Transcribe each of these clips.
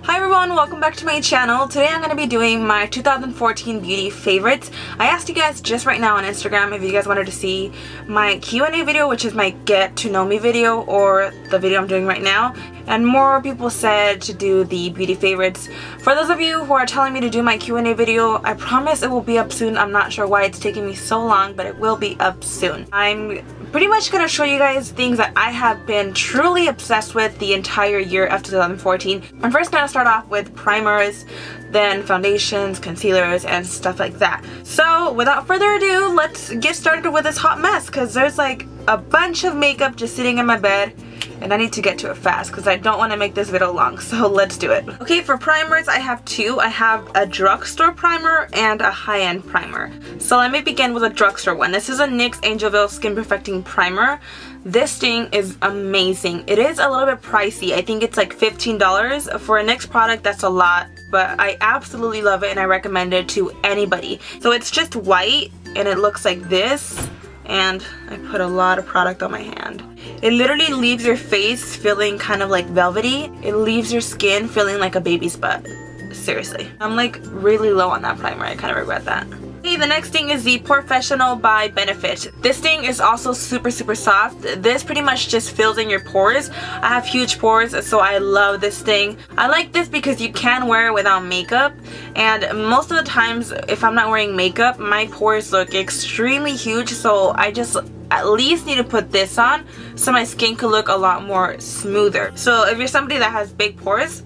Hi everyone, welcome back to my channel. Today I'm going to be doing my 2014 beauty favorites. I asked you guys just right now on Instagram if you guys wanted to see my Q&A video, which is my get to know me video, or the video I'm doing right now. And more people said to do the beauty favorites. For those of you who are telling me to do my Q&A video, I promise it will be up soon. I'm not sure why it's taking me so long, but it will be up soon. I'm pretty much going to show you guys things that I have been truly obsessed with the entire year of 2014. I'm first going to start off with primers, then foundations, concealers, and stuff like that. So without further ado, let's get started with this hot mess, because there's like a bunch of makeup just sitting in my bed. And I need to get to it fast because I don't want to make this video long, so let's do it. Okay, for primers I have two. I have a drugstore primer and a high-end primer. So let me begin with a drugstore one. This is a NYX Angelville Skin Perfecting Primer. This thing is amazing. It is a little bit pricey. I think it's like $15. For a NYX product, that's a lot, but I absolutely love it and I recommend it to anybody. So it's just white and it looks like this. And I put a lot of product on my hand. It literally leaves your face feeling kind of like velvety. It leaves your skin feeling like a baby's butt. Seriously. I'm like really low on that primer. I kind of regret that. Okay, the next thing is the Porefessional by Benefit. This thing is also super soft. This pretty much just fills in your pores. I have huge pores, so I love this thing. I like this because you can wear it without makeup, and most of the times if I'm not wearing makeup, my pores look extremely huge, so I just at least need to put this on so my skin could look a lot more smoother. So if you're somebody that has big pores,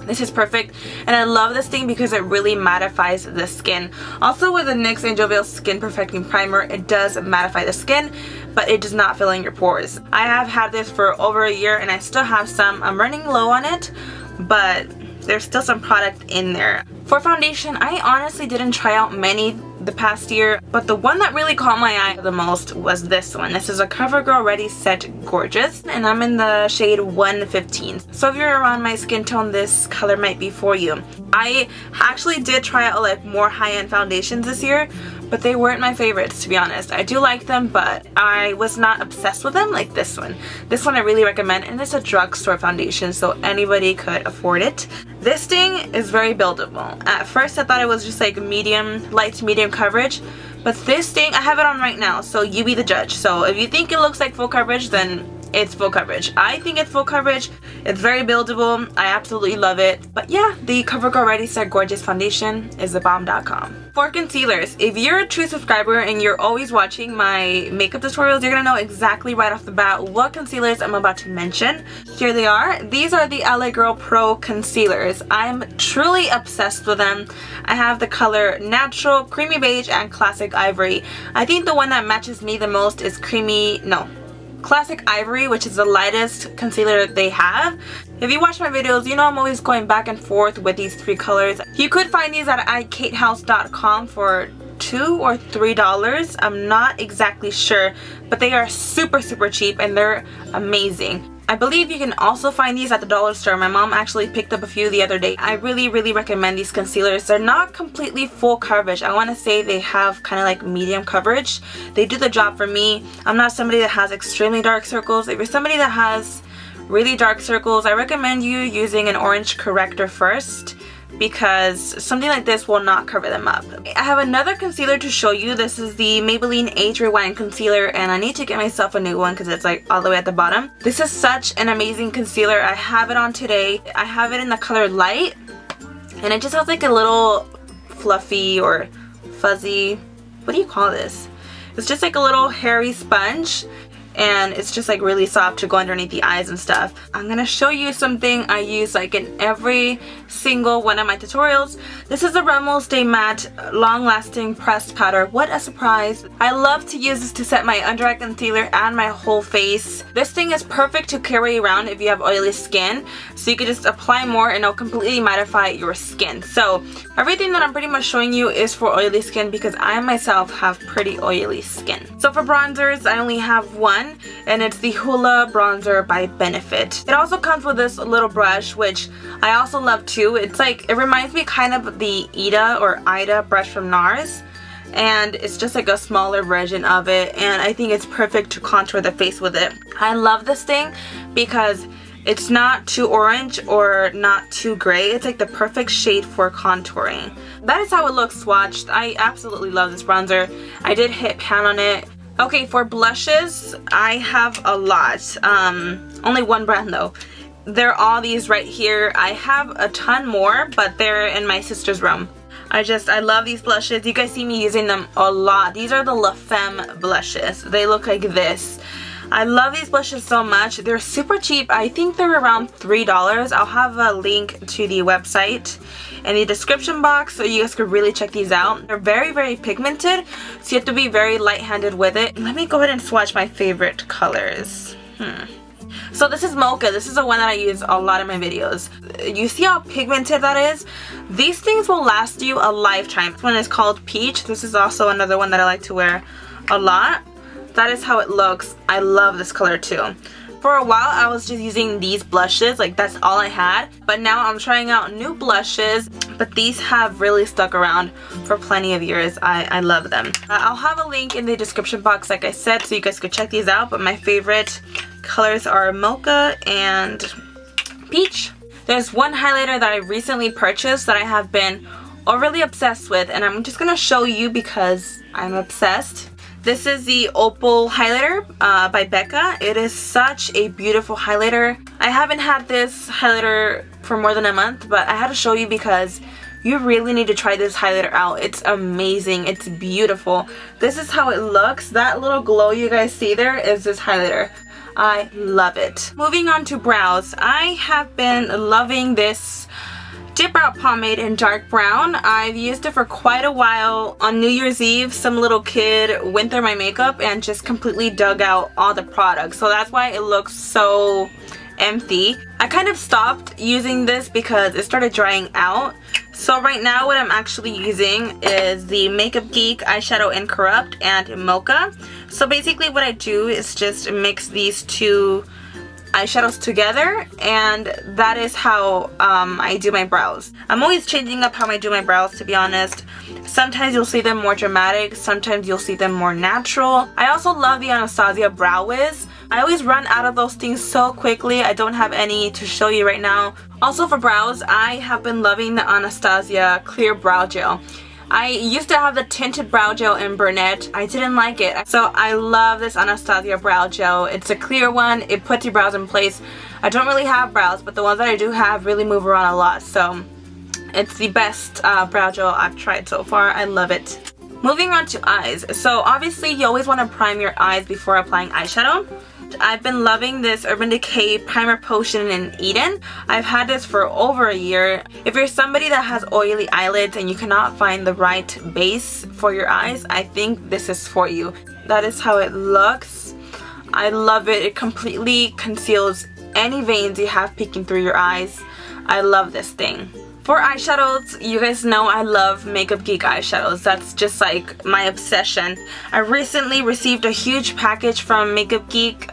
this is perfect, and I love this thing because it really mattifies the skin. Also with the NYX Angelville Skin Perfecting Primer, it does mattify the skin, but it does not fill in your pores. I have had this for over a year and I still have some. I'm running low on it, but there's still some product in there. For foundation, I honestly didn't try out many the past year, but the one that really caught my eye the most was this one. This is a CoverGirl Ready Set Gorgeous, and I'm in the shade 115. So if you're around my skin tone, this color might be for you. I actually did try out like more high-end foundations this year, but they weren't my favorites, to be honest. I do like them, but I was not obsessed with them like this one. This one I really recommend, and it's a drugstore foundation, so anybody could afford it. This thing is very buildable. At first I thought it was just like medium, light to medium coverage, but this thing, I have it on right now, so you be the judge. So if you think it looks like full coverage, then it's full coverage. I think it's full coverage. It's very buildable. I absolutely love it. But yeah, the CoverGirl Ready Set Gorgeous Foundation is thebomb.com. For concealers, if you're a true subscriber and you're always watching my makeup tutorials, you're gonna know exactly right off the bat what concealers I'm about to mention. Here they are. These are the LA Girl Pro concealers. I'm truly obsessed with them. I have the color Natural, Creamy Beige, and Classic Ivory. I think the one that matches me the most is Classic Ivory, which is the lightest concealer they have. If you watch my videos, you know I'm always going back and forth with these three colors. You could find these at ikatehouse.com for $2 or $3. I'm not exactly sure, but they are super cheap and they're amazing. I believe you can also find these at the dollar store. My mom actually picked up a few the other day. I really recommend these concealers. They're not completely full coverage. I want to say they have kind of like medium coverage. They do the job for me. I'm not somebody that has extremely dark circles. If you're somebody that has really dark circles, I recommend you using an orange corrector first, because something like this will not cover them up. I have another concealer to show you. This is the Maybelline Age Rewind Concealer, and I need to get myself a new one because it's like all the way at the bottom. This is such an amazing concealer. I have it on today. I have it in the color Light, and it just has like a little fluffy or fuzzy, what do you call this? It's just like a little hairy sponge, and it's just like really soft to go underneath the eyes and stuff. I'm gonna show you something I use like in every single one of my tutorials. This is a Rimmel Stay Matte Long Lasting Pressed Powder. What a surprise. I love to use this to set my under eye concealer and my whole face. This thing is perfect to carry around if you have oily skin, so you can just apply more and it'll completely mattify your skin. So everything that I'm pretty much showing you is for oily skin because I myself have pretty oily skin. So for bronzers, I only have one, and it's the Hoola bronzer by Benefit. It also comes with this little brush, which I also love too. It's like, it reminds me kind of the Ida brush from NARS, and it's just like a smaller version of it, and I think it's perfect to contour the face with it. I love this thing because It's not too orange or not too gray. It's like the perfect shade for contouring. That is how it looks swatched. I absolutely love this bronzer. I did hit pan on it. Okay, for blushes, I have a lot. Only one brand though. They're all these right here. I have a ton more, but they're in my sister's room. I love these blushes. You guys see me using them a lot. These are the La Femme blushes. They look like this. I love these blushes so much. They're super cheap. I think they're around $3. I'll have a link to the website in the description box so you guys could really check these out. They're very, very pigmented, so you have to be very light-handed with it. Let me go ahead and swatch my favorite colors. So this is Mocha. This is the one that I use a lot in my videos. You see how pigmented that is? These things will last you a lifetime. This one is called Peach. This is also another one that I like to wear a lot. That is how it looks. I love this color too. For a while I was just using these blushes, like that's all I had. But now I'm trying out new blushes, but these have really stuck around for plenty of years. I love them. I'll have a link in the description box like I said so you guys could check these out, but my favorite colors are Mocha and Peach. There's one highlighter that I recently purchased that I have been overly obsessed with, and I'm just gonna show you because I'm obsessed. This is the Opal highlighter by Becca. It is such a beautiful highlighter. I haven't had this highlighter for more than a month, but I had to show you because you really need to try this highlighter out. It's amazing. It's beautiful. This is how it looks. That little glow you guys see there is this highlighter. I love it. Moving on to brows. I have been loving this Dipbrow pomade in dark brown. I've used it for quite a while. On New Year's Eve, some little kid went through my makeup and just completely dug out all the products. So that's why it looks so empty. I kind of stopped using this because it started drying out. So right now what I'm actually using is the makeupgeek eyeshadow in Corrupt and Mocha. So basically what I do is just mix these two eyeshadows together, and that is how I do my brows. I'm always changing up how I do my brows, to be honest. Sometimes you'll see them more dramatic, sometimes you'll see them more natural. I also love the Anastasia Brow Wiz. I always run out of those things so quickly. I don't have any to show you right now. Also for brows, I have been loving the Anastasia Clear Brow Gel. I used to have the tinted brow gel in brunette. I didn't like it. So I love this Anastasia brow gel. It's a clear one. It puts your brows in place. I don't really have brows, but the ones that I do have really move around a lot. So it's the best brow gel I've tried so far. I love it. Moving on to eyes. So obviously you always want to prime your eyes before applying eyeshadow. I've been loving this Urban Decay Primer Potion in Eden. I've had this for over a year. If you're somebody that has oily eyelids and you cannot find the right base for your eyes, I think this is for you. That is how it looks. I love it. It completely conceals any veins you have peeking through your eyes. I love this thing. For eyeshadows, you guys know I love makeupgeek eyeshadows. That's just like my obsession. I recently received a huge package from makeupgeek,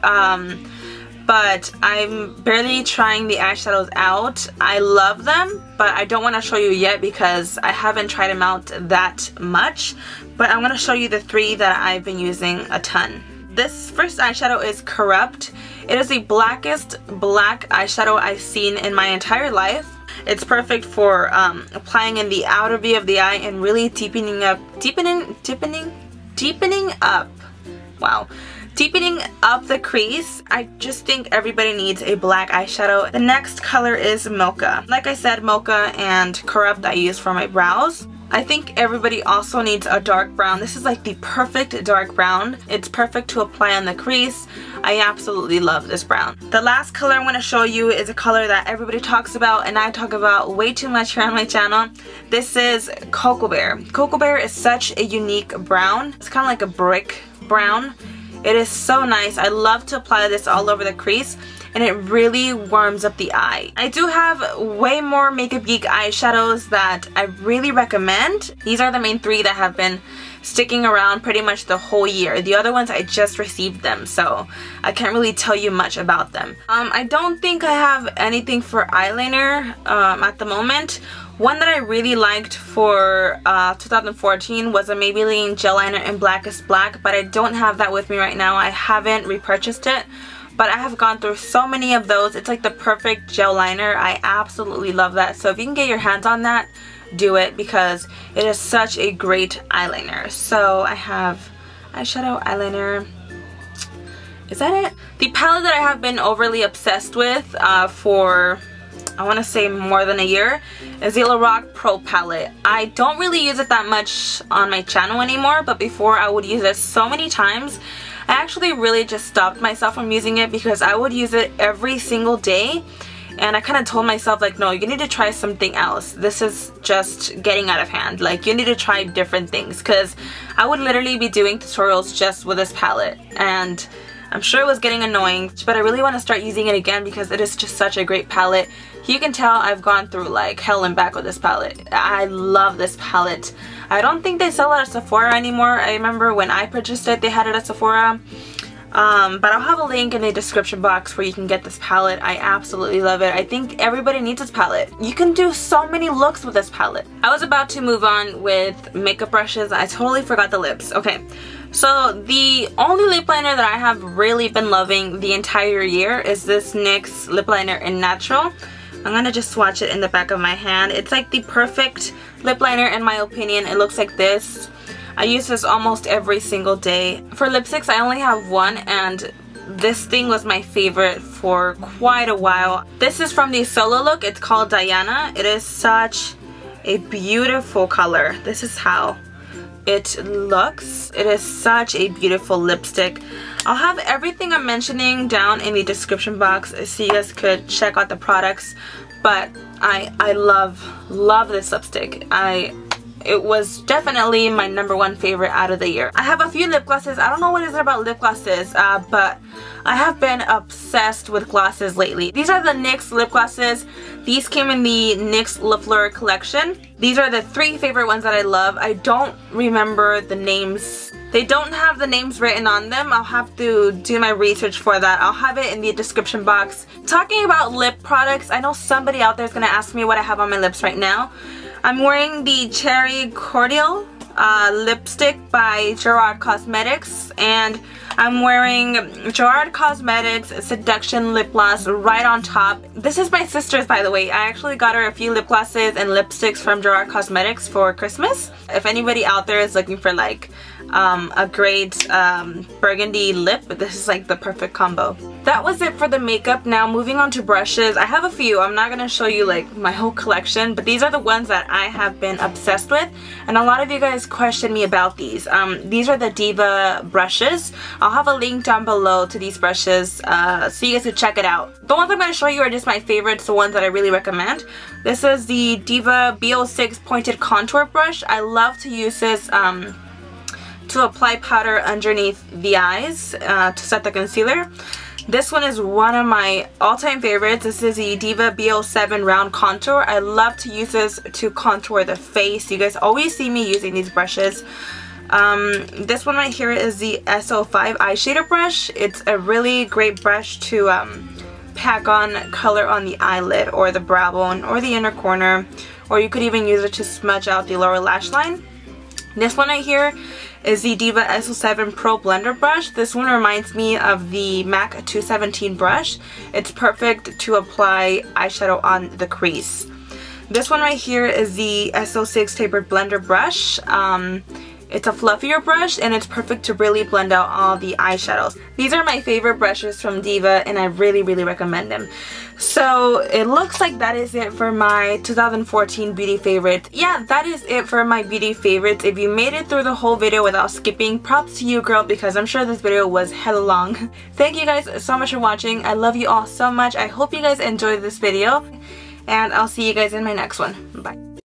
but I'm barely trying the eyeshadows out. I love them, but I don't want to show you yet because I haven't tried them out that much. But I'm going to show you the three that I've been using a ton. This first eyeshadow is Corrupt. It is the blackest black eyeshadow I've seen in my entire life. It's perfect for applying in the outer V of the eye and really deepening up the crease. I just think everybody needs a black eyeshadow. The next color is Mocha. Like I said, Mocha and Corrupt I use for my brows. I think everybody also needs a dark brown. This is like the perfect dark brown. It's perfect to apply on the crease. I absolutely love this brown. The last color I'm going to show you is a color that everybody talks about and I talk about way too much here on my channel. This is Cocoa Bear. Cocoa Bear is such a unique brown. It's kind of like a brick brown. It is so nice. I love to apply this all over the crease and it really warms up the eye. I do have way more makeupgeek eyeshadows that I really recommend. These are the main three that have been sticking around pretty much the whole year. The other ones I just received them, so I can't really tell you much about them. I don't think I have anything for eyeliner at the moment. One that I really liked for 2014 was a Maybelline gel liner in Blackest Black, but I don't have that with me right now. I haven't repurchased it, but I have gone through so many of those. It's like the perfect gel liner. I absolutely love that. So if you can get your hands on that, do it, because it is such a great eyeliner. So I have eyeshadow, eyeliner. Is that it? The palette that I have been overly obsessed with for, I want to say, more than a year is the Lorac Pro palette. I don't really use it that much on my channel anymore, but before I would use it so many times. I actually really just stopped myself from using it because I would use it every single day, and I kind of told myself, like, no, you need to try something else. This is just getting out of hand. Like, you need to try different things, because I would literally be doing tutorials just with this palette, and I'm sure it was getting annoying, but I really want to start using it again because it is just such a great palette. You can tell I've gone through like hell and back with this palette. I love this palette. I don't think they sell it at Sephora anymore. I remember when I purchased it, they had it at Sephora. But I'll have a link in the description box where you can get this palette. I absolutely love it. I think everybody needs this palette. You can do so many looks with this palette. I was about to move on with makeup brushes. I totally forgot the lips. Okay, so the only lip liner that I have really been loving the entire year is this NYX lip liner in Natural. I'm gonna just swatch it in the back of my hand. It's like the perfect lip liner in my opinion. It looks like this. I use this almost every single day. For lipsticks, I only have one, and this thing was my favorite for quite a while. This is from the Solo Look. It's called Diana. It is such a beautiful color. This is how it looks. It is such a beautiful lipstick. I'll have everything I'm mentioning down in the description box so you guys could check out the products. But I love this lipstick. It was definitely my #1 favorite out of the year. I have a few lip glosses. I don't know what is it about lip glosses, but I have been obsessed with glosses lately. These are the NYX lip glosses. These came in the NYX Le Fleur collection. These are the 3 favorite ones that I love. I don't remember the names. They don't have the names written on them. I'll have to do my research for that. I'll have it in the description box. Talking about lip products, I know somebody out there is going to ask me what I have on my lips right now. I'm wearing the Cherry Cordial lipstick by Gerard Cosmetics, and I'm wearing Gerard Cosmetics Seduction Lip Gloss right on top. This is my sister's, by the way. I actually got her a few lip glosses and lipsticks from Gerard Cosmetics for Christmas. If anybody out there is looking for like a great burgundy lip, this is like the perfect combo. That was it for the makeup. Now moving on to brushes. I have a few. I'm not going to show you like my whole collection, but these are the ones that I have been obsessed with, and a lot of you guys questioned me about these. These are the Diva brushes. I'll have a link down below to these brushes so you guys can check it out. The ones I'm going to show you are just my favorites, the ones that I really recommend. This is the Diva B06 Pointed Contour Brush. I love to use this to apply powder underneath the eyes to set the concealer. This one is one of my all-time favorites. This is the Diva B07 Round Contour. I love to use this to contour the face. You guys always see me using these brushes. This one right here is the S05 eyeshadow brush. It's a really great brush to pack on color on the eyelid or the brow bone or the inner corner, or you could even use it to smudge out the lower lash line. This one right here is the Diva S07 Pro Blender brush. This one reminds me of the MAC 217 brush. It's perfect to apply eyeshadow on the crease. This one right here is the S06 Tapered Blender brush. It's a fluffier brush, and it's perfect to really blend out all the eyeshadows. These are my favorite brushes from Diva, and I really recommend them. So it looks like that is it for my 2014 beauty favorites. Yeah, that is it for my beauty favorites. If you made it through the whole video without skipping, props to you, girl, because I'm sure this video was hella long. Thank you guys so much for watching. I love you all so much. I hope you guys enjoyed this video, and I'll see you guys in my next one. Bye.